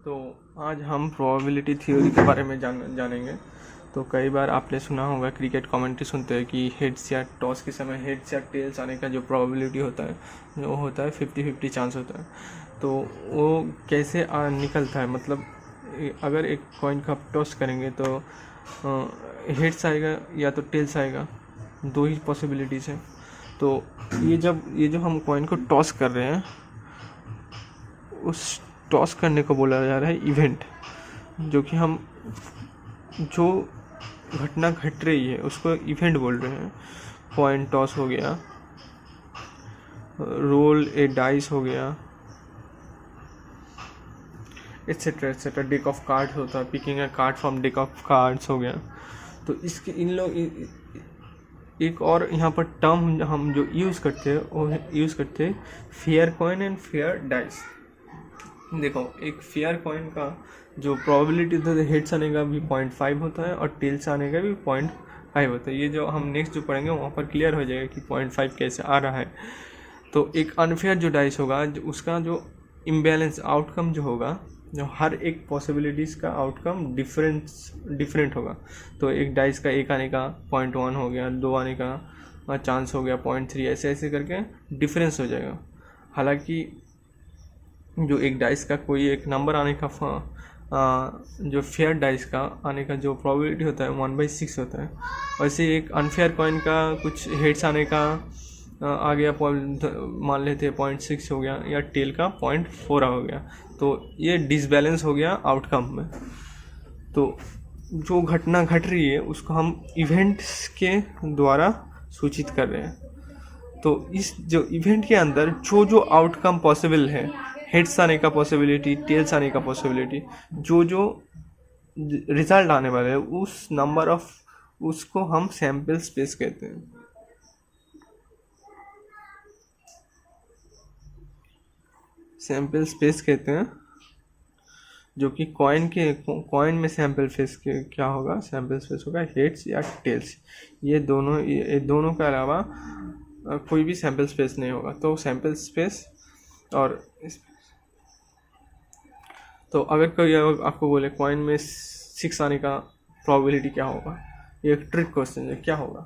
तो आज हम प्रोबेबिलिटी थ्योरी के बारे में जानेंगे। तो कई बार आपने सुना होगा, क्रिकेट कमेंट्री सुनते हैं कि हेड्स या टॉस के समय हेड्स या टेल्स आने का जो प्रोबेबिलिटी होता है वो होता है 50-50 चांस होता है। तो वो कैसे निकलता है, मतलब अगर एक कॉइन का टॉस करेंगे तो हेड्स आएगा या तो टेल्स आएगा, दो ही पॉसिबिलिटीज़ है। तो ये जो हम कॉइन को टॉस कर रहे हैं, उस टॉस करने को बोला जा रहा है इवेंट, जो कि हम जो घटना घट रही है उसको इवेंट बोल रहे हैं। कॉइन टॉस हो गया, रोल ए डाइस हो गया, etcetera etcetera, deck of cards होता है, picking A card from deck of cards हो गया। तो इसके इन लोग एक और यहाँ पर टर्म हम जो यूज़ करते हैं वो यूज़ करते हैं fair coin and fair dice. देखो, एक फेयर कॉइन का जो प्रोबेबिलिटी होता है हेड्स आने का भी 0.5 होता है और टेल्स आने का भी 0.5 होता है। ये जो हम नेक्स्ट जो पढ़ेंगे वहाँ पर क्लियर हो जाएगा कि 0.5 कैसे आ रहा है। तो एक अनफेयर जो डाइस होगा, जो उसका जो इम्बैलेंस आउटकम जो होगा, जो हर एक पॉसिबिलिटीज़ का आउटकम डिफरेंट होगा। तो एक डाइस का एक आने का 0.1 हो गया, दो आने का चांस हो गया 0.3, ऐसे ऐसे करके डिफरेंस हो जाएगा। हालांकि जो एक डाइस का कोई एक नंबर आने का जो फेयर डाइस का आने का जो प्रोबेबिलिटी होता है 1/6 होता है। वैसे एक अनफेयर कॉइन का कुछ हेड्स आने का आ गया, मान लेते हैं 0.6 हो गया, या टेल का 0.4 हो गया। तो ये डिसबैलेंस हो गया आउटकम में। तो जो घटना घट रही है उसको हम इवेंट्स के द्वारा सूचित कर रहे हैं। तो इस जो इवेंट के अंदर जो जो आउटकम पॉसिबल है, हेड्स आने का पॉसिबिलिटी, टेल्स आने का पॉसिबिलिटी, जो जो रिजल्ट आने वाला है उस नंबर ऑफ, उसको हम सैंपल स्पेस कहते हैं। सैंपल स्पेस कहते हैं, जो कि कॉइन में सैंपल स्पेस के क्या होगा, सैंपल स्पेस होगा हेड्स या टेल्स। ये दोनों के अलावा कोई भी सैंपल स्पेस नहीं होगा। तो सैंपल स्पेस और तो अगर कोई आपको बोले कॉइन में 6 आने का प्रोबेबिलिटी क्या होगा, ये एक ट्रिक क्वेश्चन है, क्या होगा।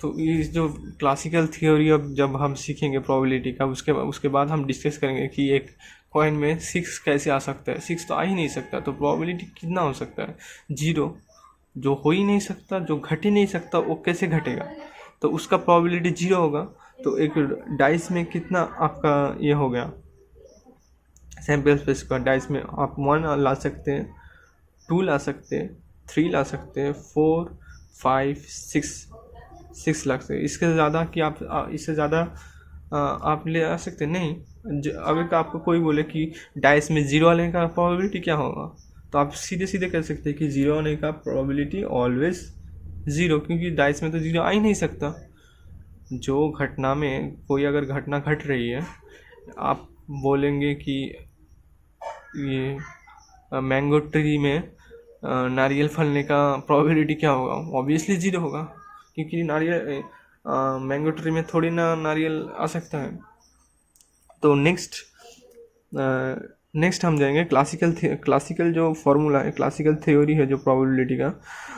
तो ये जो क्लासिकल थियोरी अब जब हम सीखेंगे प्रोबेबिलिटी का, उसके बाद हम डिस्कस करेंगे कि एक कॉइन में 6 कैसे आ सकता है। 6 तो आ ही नहीं सकता, तो प्रोबेबिलिटी कितना हो सकता है, 0। जो हो ही नहीं सकता, जो घट ही नहीं सकता, वो कैसे घटेगा, तो उसका प्रोबेबिलिटी 0 होगा। तो एक डाइस में कितना आपका ये हो गया सैंपल स्पेस का, डाइस में आप 1 ला सकते हैं, 2 ला सकते हैं, 3 ला सकते हैं, 4, 5, 6 ला सकते हैं। इसके ज़्यादा कि आप इससे ज़्यादा आप ले आ सकते नहीं। अगर आपको कोई बोले कि डाइस में 0 आने का प्रोबेबिलिटी क्या होगा, तो आप सीधे सीधे कह सकते हैं कि 0 आने का प्रोबेबिलिटी ऑलवेज 0, क्योंकि डाइस में तो 0 आ ही नहीं सकता। जो घटना में कोई अगर घटना घट रही है, आप बोलेंगे कि ये मैंगो ट्री में नारियल फलने का प्रोबेबिलिटी क्या होगा, ऑब्वियसली 0 होगा, क्योंकि नारियल मैंगो ट्री में थोड़ी ना नारियल आ सकता है। तो नेक्स्ट हम जाएंगे क्लासिकल जो फॉर्मूला है, क्लासिकल थ्योरी है जो प्रोबेबिलिटी का,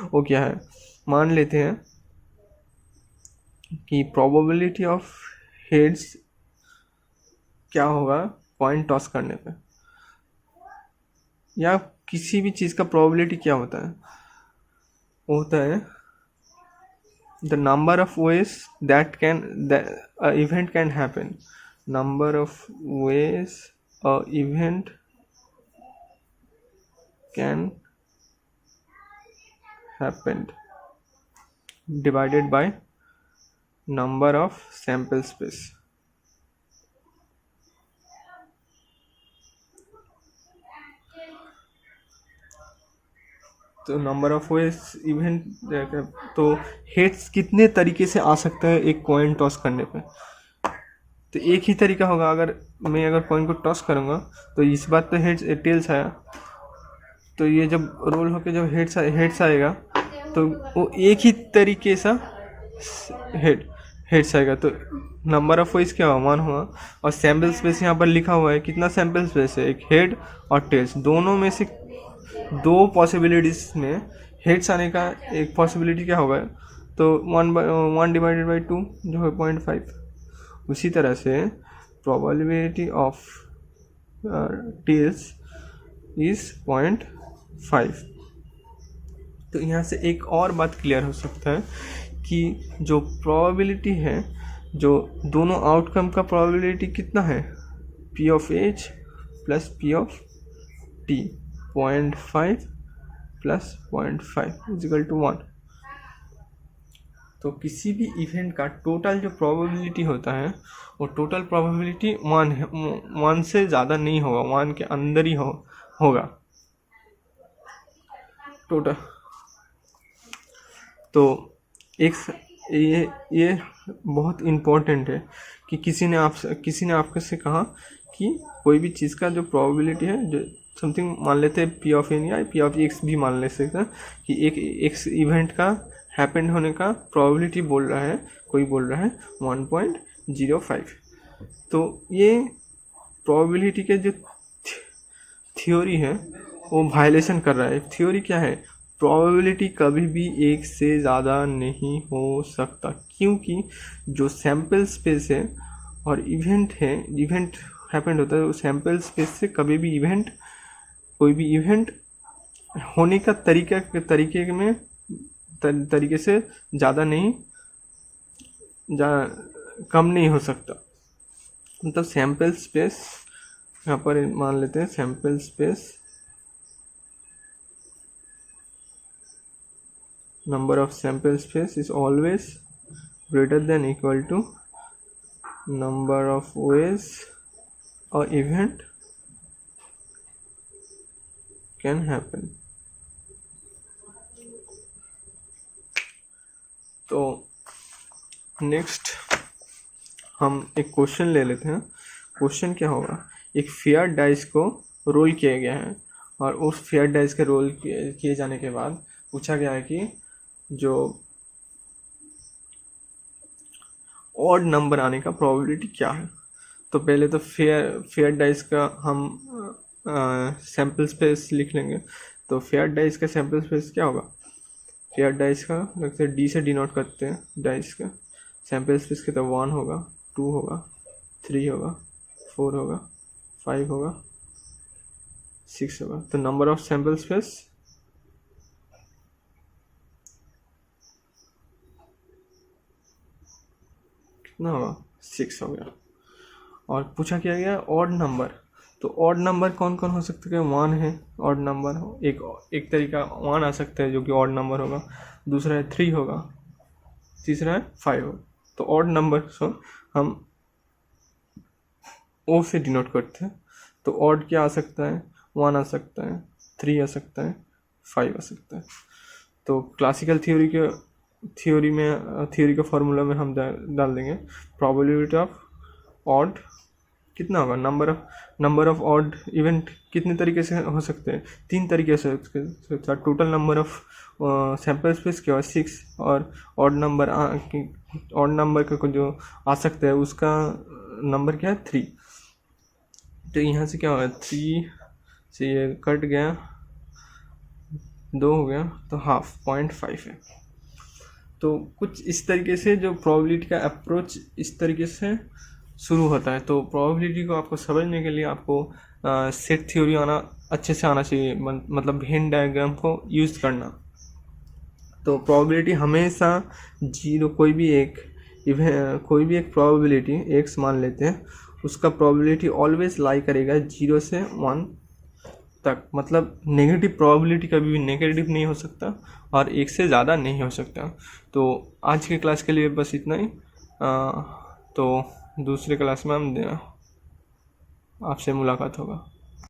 वो क्या है। मान लेते हैं कि प्रोबेबिलिटी ऑफ हेड्स क्या होगा कॉइन टॉस करने पे, या किसी भी चीज़ का प्रोबेबिलिटी क्या होता है, वो होता है the number of ways that event can happen. Number of ways a event can happen divided by number of sample space. तो नंबर ऑफ वेज इवेंट, तो हेड्स कितने तरीके से आ सकता है एक कॉइन टॉस करने पे। तो एक ही तरीका होगा। अगर मैं कॉइन को टॉस करूँगा तो इस बात पे टेल्स आया, तो ये जब रोल होके जब हेड्स आएगा तो वो एक ही तरीके से हेड्स आएगा, तो नंबर ऑफ वॉइस क्या हुआ 1 हुआ। और सैम्पल स्पेस यहाँ पर लिखा हुआ है, कितना सैम्पल स्पेस है, एक हेड और टेल्स, दोनों में से 2 पॉसिबिलिटीज में हेड्स आने का एक पॉसिबिलिटी क्या होगा, तो 1 डिवाइडेड बाई 2 जो है 0.5। उसी तरह से प्रोबेबिलिटी ऑफ टेल्स इज 0.5। तो यहाँ से एक और बात क्लियर हो सकता है कि जो प्रोबेबिलिटी है, जो दोनों आउटकम का प्रोबेबिलिटी कितना है, P of H plus P of T, 0.5 plus 0.5 equal to 1। तो किसी भी इवेंट का टोटल जो प्रोबेबिलिटी होता है वो टोटल प्रोबेबिलिटी 1 है, 1 से ज़्यादा नहीं होगा, 1 के अंदर ही होगा टोटल। तो एक ये बहुत इम्पोर्टेंट है कि किसी ने आपके से कहा कि कोई भी चीज़ का जो प्रोबेबिलिटी है, जो समथिंग मान लेते हैं P ऑफ N या P ऑफ X भी मान ले सकते हैं कि एक X इवेंट का हैपेंड होने का प्रोबेबिलिटी बोल रहा है, कोई बोल रहा है 1.05। तो ये प्रोबेबिलिटी के जो थ्योरी है वो वायलेशन कर रहा है। थ्योरी क्या है, प्रोबेबिलिटी कभी भी 1 से ज़्यादा नहीं हो सकता, क्योंकि जो सैम्पल स्पेस है और इवेंट हैपेंड होता है, वो सैम्पल स्पेस से कभी भी कोई भी इवेंट होने का तरीके से ज़्यादा नहीं कम नहीं हो सकता। मतलब सैम्पल स्पेस यहाँ पर मान लेते हैं, sample space number of sample space is always greater than equal to number of ways or event can happen। तो नेक्स्ट हम एक क्वेश्चन ले लेते हैं। क्वेश्चन क्या होगा, एक फेयर डाइस को रोल किया गया है और उस फेयर डाइस के रोल किए जाने के बाद पूछा गया है कि जो ऑड नंबर आने का प्रोबेबिलिटी क्या है। तो पहले तो फेयर डाइस का हम सैम्पल स्पेस लिख लेंगे। तो फेयर डाइस का सैम्पल स्पेस क्या होगा, फेयर डाइस का लगता है D से डिनोट करते हैं, डाइस का सैम्पल स्पेस के तो 1 होगा, 2 होगा, 3 होगा, 4 होगा, 5 होगा, 6 होगा। तो नंबर ऑफ सैम्पल स्पेस कितना होगा, 6 हो गया। और पूछा क्या गया ऑड नंबर, तो ऑड नंबर कौन कौन हो सकते हैं, 1 है ऑड नंबर, एक तरीका 1 आ सकता है जो कि ऑड नंबर होगा, दूसरा है 3 होगा, तीसरा है 5 होगा। तो ऑड नंबर हम O से डिनोट करते हैं। तो ऑड क्या आ सकता है, 1 आ सकता है, 3 आ सकता है, 5 आ सकता है। तो क्लासिकल थ्योरी का फॉर्मूला में हम डाल देंगे प्रोबेबिलिटी ऑफ ऑड कितना होगा, नंबर ऑफ ऑड इवेंट कितने तरीके से हो सकते हैं, 3 तरीके से। Total number of sample space क्या है 6, और ऑड नंबर का जो आ सकता है उसका नंबर क्या है 3। तो यहाँ से क्या होगा, 3 से ये कट गया, 2 हो गया, तो हाफ 0.5 है। तो कुछ इस तरीके से जो प्रोबेबिलिटी का अप्रोच इस तरीके से शुरू होता है। तो प्रोबेबिलिटी को आपको समझने के लिए आपको सेट थ्योरी अच्छे से आना चाहिए, मतलब वेन डायग्राम को यूज़ करना। तो प्रोबेबिलिटी हमेशा 0, कोई भी एक प्रोबेबिलिटी x मान लेते हैं, उसका प्रोबेबिलिटी ऑलवेज लाई करेगा 0 से 1 तक। मतलब नेगेटिव प्रोबेबिलिटी कभी भी नेगेटिव नहीं हो सकता और 1 से ज़्यादा नहीं हो सकता। तो आज के क्लास के लिए बस इतना ही। तो दूसरे क्लास में आपसे मुलाकात होगा।